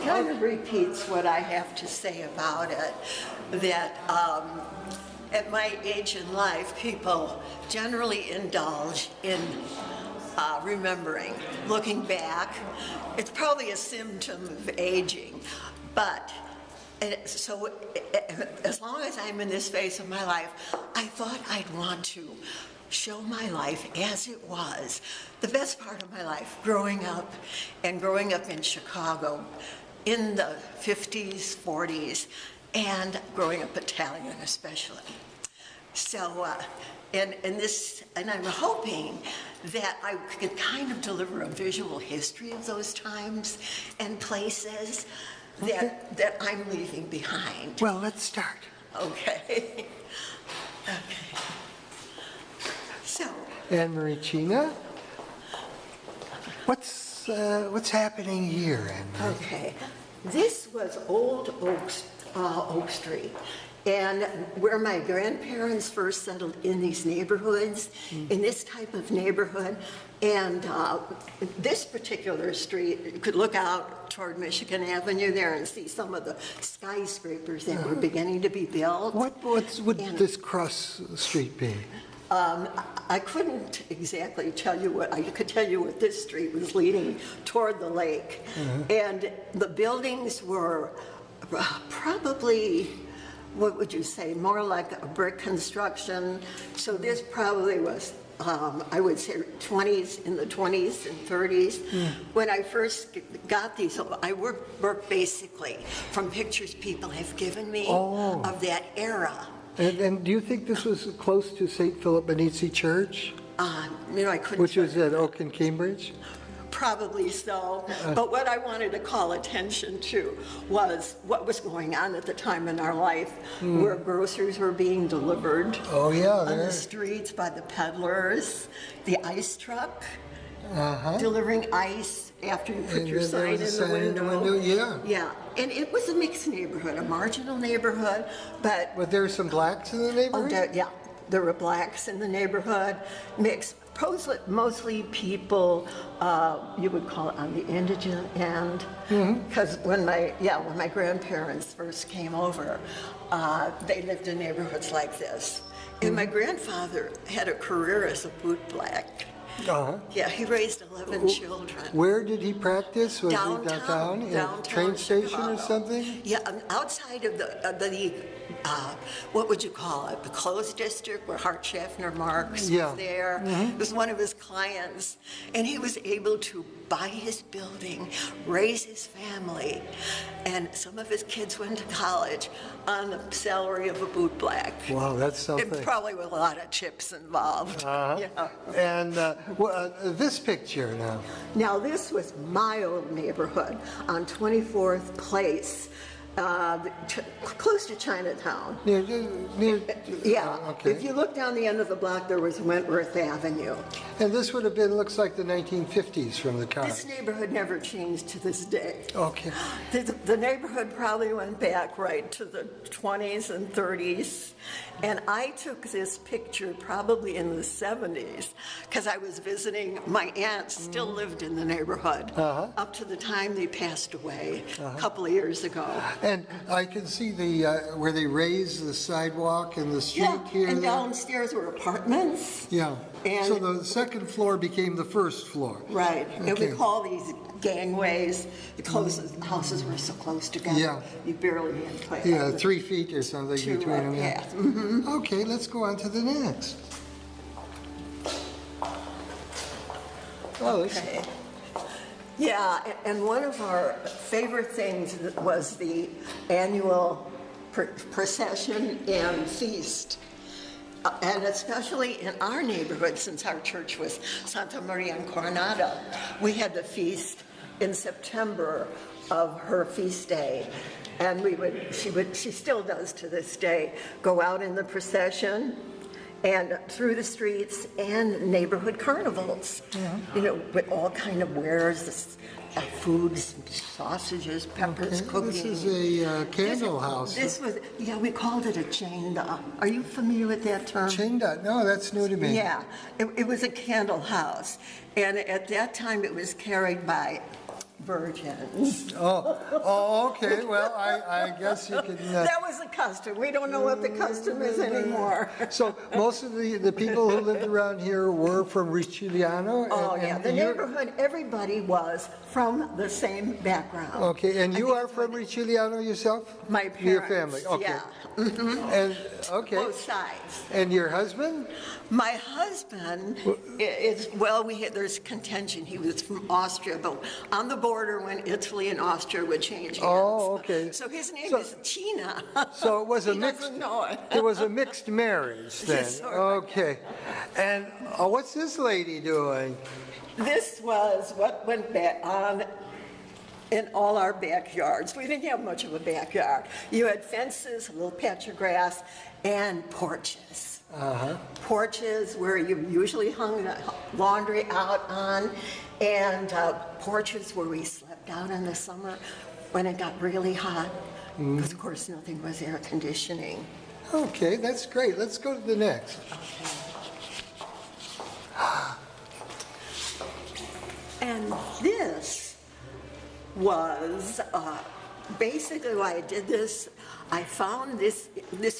kind of repeats what I have to say about it, that at my age in life, people generally indulge in remembering, looking back. It's probably a symptom of aging, but so as long as I'm in this phase of my life, I thought I'd want to show my life as it was. The best part of my life, growing up in Chicago in the 50s, 40s, and growing up Italian especially. So, and I'm hoping that I could kind of deliver a visual history of those times and places that I'm leaving behind. Well, let's start. Okay. Okay. So. Anne Marie Cina, what's happening here, Anne Marie? Okay. This was Old Oak Street. And where my grandparents first settled in these neighborhoods, in this type of neighborhood, and this particular street, you could look out toward Michigan Avenue there and see some of the skyscrapers that were beginning to be built. What would this cross street be? I couldn't exactly tell you what, I could tell you what this street was leading toward the lake. And the buildings were probably, what would you say, more like a brick construction. So this probably was, I would say, in the 20s and 30s. When I first got these, I worked basically from pictures people have given me of that era. And do you think this was close to St. Philip Benizi Church? I couldn't. Which was at Oak and Cambridge? Probably so, but what I wanted to call attention to was what was going on at the time in our life, where groceries were being delivered on the streets by the peddlers, the ice truck delivering ice after you put your sign in the window. Yeah, and it was a mixed neighborhood, a marginal neighborhood, but... But there were some blacks in the neighborhood? Yeah, there were blacks in the neighborhood, mixed. Mostly people you would call it on the indigent end, because when my grandparents first came over, they lived in neighborhoods like this. And my grandfather had a career as a bootblack. Yeah, he raised 11 children. Where did he practice? Was he downtown? In a train station Chicago. Or something? Yeah, outside of the what would you call it? The clothes district where Hart Schaffner Marx was there. It was one of his clients. And he was able to buy his building, raise his family, and some of his kids went to college on the salary of a bootblack. Wow, that's something. And probably with a lot of chips involved. Yeah. And this picture now. Now this was my old neighborhood on 24th Place. Close to Chinatown. Near, okay. If you look down the end of the block, there was Wentworth Avenue. And this would have been, looks like the 1950s from the cars. This neighborhood never changed to this day. Okay. The neighborhood probably went back right to the 20s and 30s. And I took this picture probably in the 70s because I was visiting, my aunt still lived in the neighborhood up to the time they passed away a couple of years ago. And I can see the where they raised the sidewalk and the street here. And downstairs were apartments. Yeah. And so the second floor became the first floor. Right. Okay. And we call these gangways. The houses were so close together. You barely had to play. Yeah, 3 feet or something between them. Okay, let's go on to the next. Okay. Yeah, and one of our favorite things was the annual procession and feast. And especially in our neighborhood, since our church was Santa Maria Incoronata, we had the feast in September of her feast day. And she still does to this day, go out in the procession and through the streets and neighborhood carnivals, with all kind of wares, foods, sausages, peppers, cookies. This is a candle house. This was, we called it a chainda. Are you familiar with that term? Chainda? No, that's new to me. Yeah, it was a candle house. And at that time it was carried by virgins. Oh, okay, well, I guess you can... That was a custom. We don't know what the custom is anymore. So most of the people who lived around here were from Ricigliano? Oh, yeah, and the you're- neighborhood, everybody was from the same background. Okay, and you think are it's from what Ricigliano yourself? My parents. Your family, okay. Yeah, And, okay. both sides. And your husband? My husband is, well, there's contention. He was from Austria, but on the border when Italy and Austria would change hands. Oh, okay. So his name So- is Cina. So it was a He mixed... doesn't know it. It was a mixed marriage then? Yes, sort of. Okay. And what's this lady doing? This was what went back on in all our backyards. We didn't have much of a backyard. You had fences, a little patch of grass, and porches. Porches where you usually hung the laundry out on, and porches where we slept out in the summer when it got really hot, because of course nothing was air conditioning. Okay, that's great. Let's go to the next. And this was basically why I did this. I found this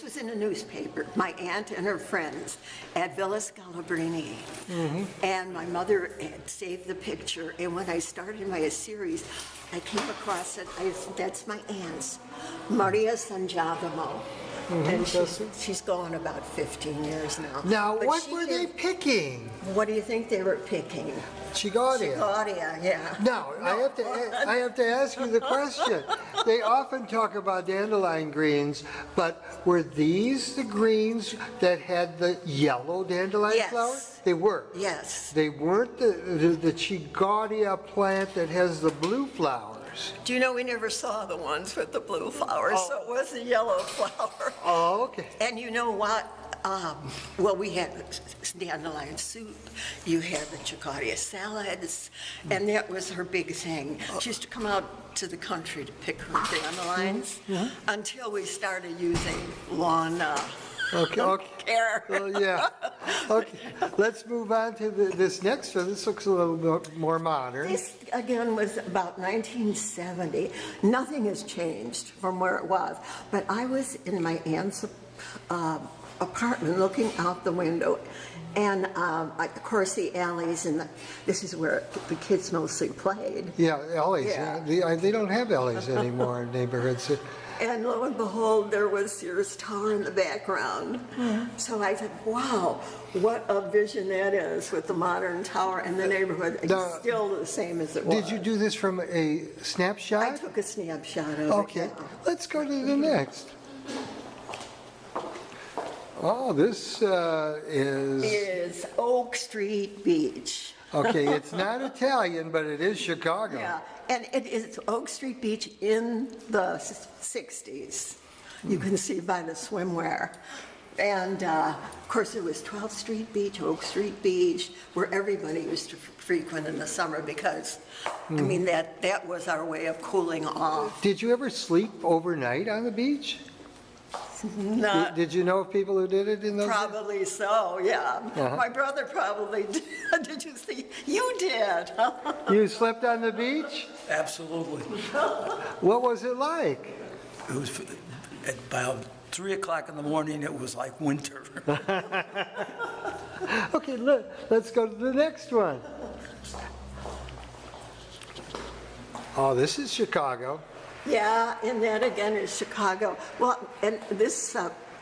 was in a newspaper, my aunt and her friends at Villa Scalabrini. And my mother had saved the picture, and when I started my series, I came across it. I said, that's my aunt's, Maria Sangiacomo. And she's gone about 15 years now. Now, But what she were did- they picking? What do you think they were picking? Chigodia. Chigodia, yeah. Now, I have to ask you the question. They often talk about dandelion greens, but were these the greens that had the yellow dandelion Yes. flowers? They were. Yes. They weren't the Chigodia plant that has the blue flowers. Do you know we never saw the ones with the blue flowers, so it was the yellow flower. Oh, okay. And you know what? Well, we had dandelion soup, you had the chicoria salads, and that was her big thing. She used to come out to the country to pick her dandelions until we started using lawn Okay. care. Oh, yeah. Okay. Let's move on to this next one. This looks a little bit more modern. This, again, was about 1970. Nothing has changed from where it was. But I was in my aunt's apartment looking out the window. And, of course, the alleys, and this is where the kids mostly played. Yeah, alleys. Yeah. They don't have alleys anymore in neighborhoods. And lo and behold, there was Sears Tower in the background. So I said, wow, what a vision that is with the modern tower in the neighborhood. It's Now, still the same as it was. Did you do this from a snapshot? I took a snapshot of it. Okay, yeah. let's go to the next. Oh, this is... Is Oak Street Beach. Okay, it's not Italian, but it is Chicago. Yeah, and it is Oak Street Beach in the 60s. You can see by the swimwear. And of course, it was 12th Street Beach, Oak Street Beach, where everybody used to frequent in the summer because, I mean, that was our way of cooling off. Did you ever sleep overnight on the beach? Not Did you know of people who did it in those days? probably so, yeah. My brother probably did. Did you see? You did. You slept on the beach? Absolutely. What was it like? It was at about 3 o'clock in the morning, it was like winter. Okay, let's go to the next one. Oh, this is Chicago. Yeah, and that again is Chicago. Well, and this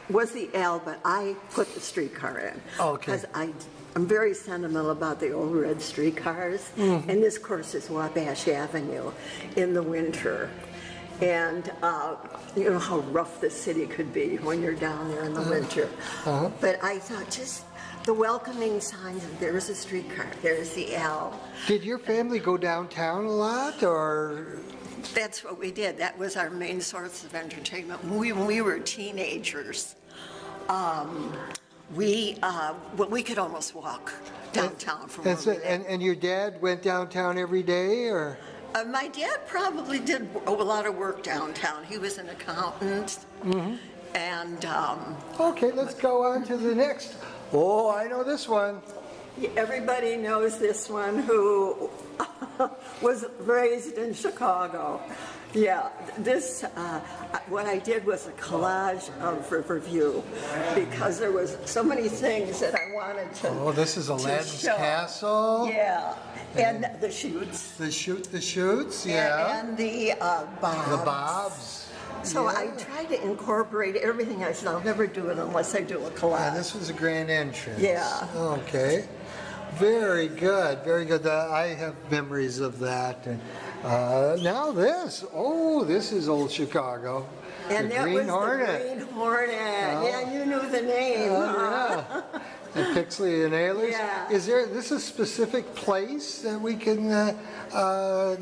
was the L, but I put the streetcar in. Okay. Because I'm very sentimental about the old red streetcars. And this, of course, is Wabash Avenue in the winter. And you know how rough the city could be when you're down there in the winter. But I thought just the welcoming signs of there's a streetcar, there's the L. Did your family go downtown a lot, or? That's what we did. That was our main source of entertainment. When we were teenagers, we could almost walk downtown from where we lived. And your dad went downtown every day, or? My dad probably did a lot of work downtown. He was an accountant. And Okay, let's go on to the next. Oh, I know this one. everybody knows this one who was raised in Chicago. Yeah, this, what I did was a collage of Riverview because there was so many things that I wanted to Oh, this is Aladdin's show. Castle. Yeah, and the shoots. The shoots, yeah. And the Bobs. The Bobs. So yeah. I try to incorporate everything. I said I'll never do it unless I do a collage. And this was a grand entrance. Yeah. Okay. Very good, very good. I have memories of that. And now this. Oh, this is old Chicago. And the that Green was Hornet. the Green Hornet. Yeah, you knew the name. Yeah. And Pixley and Ayers. Yeah. Is this a specific place that we can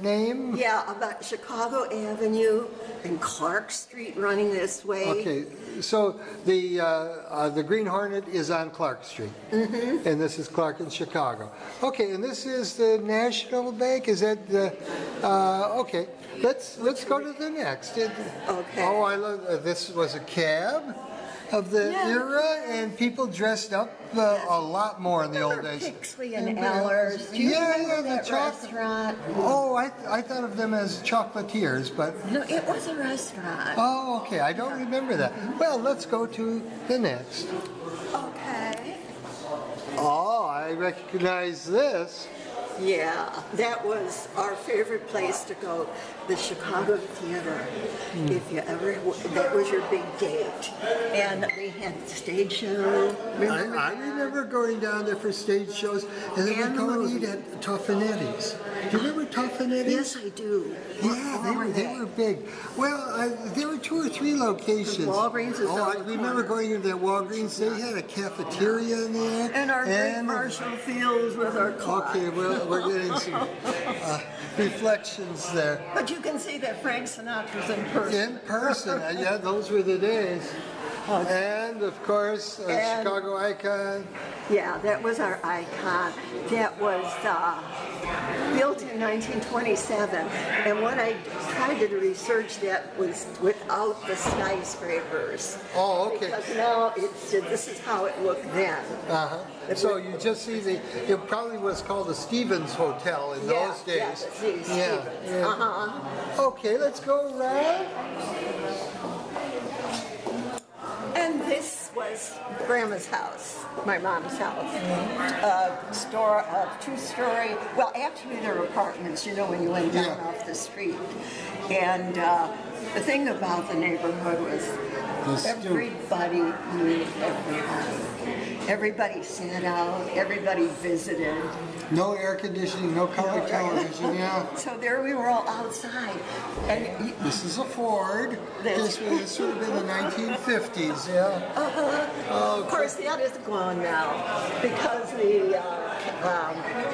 name? Yeah, about Chicago Avenue and Clark Street running this way. Okay, so the Green Hornet is on Clark Street, and this is Clark in Chicago. Okay, and this is the National Bank. Is that the? Okay, let's go to the next. Okay. Oh, I love this. Was a cab of the Yeah. era, and people dressed up a lot more in the old days. Pixley and Allers. Do you remember the that chocolate. restaurant? Oh, I thought of them as chocolatiers, but No, it was a restaurant. oh, okay. I don't remember that. Well, let's go to the next. Okay. Oh, I recognize this. Yeah, that was our favorite place to go, the Chicago Theater. If you ever, that was your big date. And they had stage show. Remember I that? remember going down there for stage shows, and then And we'd go and movies. eat at Toffanetti's. Do you remember Toffanetti's? Yes, I do. Yeah, they were big. Well, there were 2 or 3 locations. Walgreens is Oh, I on the remember corner. going into that Walgreens. They had a cafeteria in there. And our great Marshall Fields with our clock. Okay, well, we're getting some reflections there. But you can see that Frank Sinatra's in person. In person, yeah, those were the days. And of course, And- Chicago icon. Yeah, that was our icon. That was built in 1927. And when I tried to research that was without the skyscrapers. Oh, okay. Because now this is how it looked then. So you just see it probably was called the Stevens Hotel in Yeah, those days. yeah, the Stevens. Yeah. Okay, let's go around. And this was Grandma's house, my mom's house. A 2-story, well, actually they're apartments, you know, when you went down Yeah. off the street. And the thing about the neighborhood was everybody knew everybody. Everybody sat out, everybody visited. No air conditioning, no color television, yeah. So there we were all outside. And This is a Ford. This- This would have been the 1950s, yeah. of course, that is gone now because the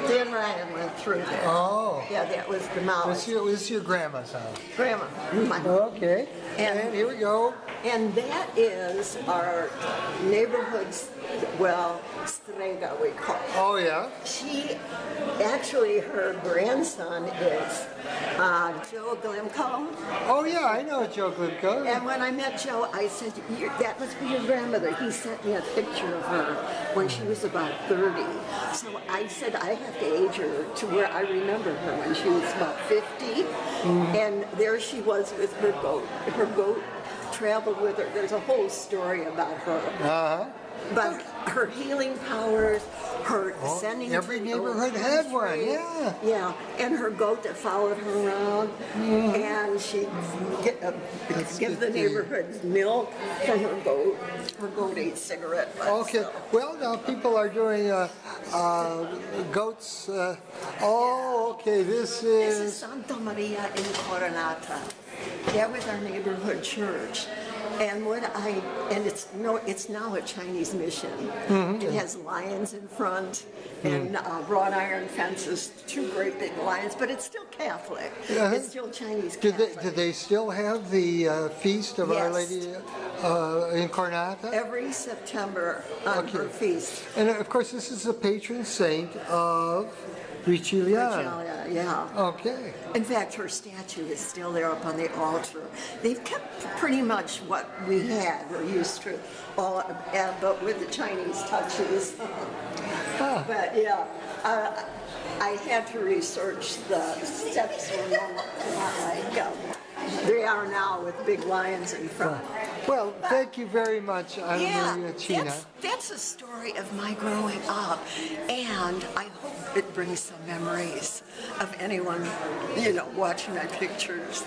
Dan Ryan went through there. Oh. Yeah, that was demolished. This is your grandma's house. Grandma, my Okay. And here we go. And that is our neighborhood's, well, strega we call it. Oh, yeah. She, actually her grandson is Joe Glimko. Oh, yeah, I know Joe Glimko. And when I met Joe, I said, that must be your grandmother. He sent me a picture of her when she was about 30. So I said, I have to age her to where I remember her when she was about 50. And there she was with her goat. Her goat traveled with her. There's a whole story about her. But her healing powers, her sending every to neighborhood the had one, country. yeah. Yeah, and her goat that followed her around, and she'd give the good. neighborhood's milk for her goat. Her goat ate cigarette butts. Okay, so. well, now people are doing goats. Okay, this This is is. Santa Maria Incoronata. That was our neighborhood church. And it's now a Chinese mission. It has lions in front and wrought iron fences, 2 great big lions, but it's still Catholic. It's still Chinese Do Catholic. they still have the feast of Our Yes. Lady Incoronata? Every September on her feast. And of course, this is the patron saint of Riciglianese. Yeah. Okay. In fact, her statue is still there up on the altar. They've kept pretty much what we had, we're used to, but with the Chinese touches. But yeah, I had to research the steps were not like they are now with big lions in front. Well, thank you very much, Anna Maria Cina. That's a story of my growing up, and I hope it brings some memories of anyone, watching my pictures.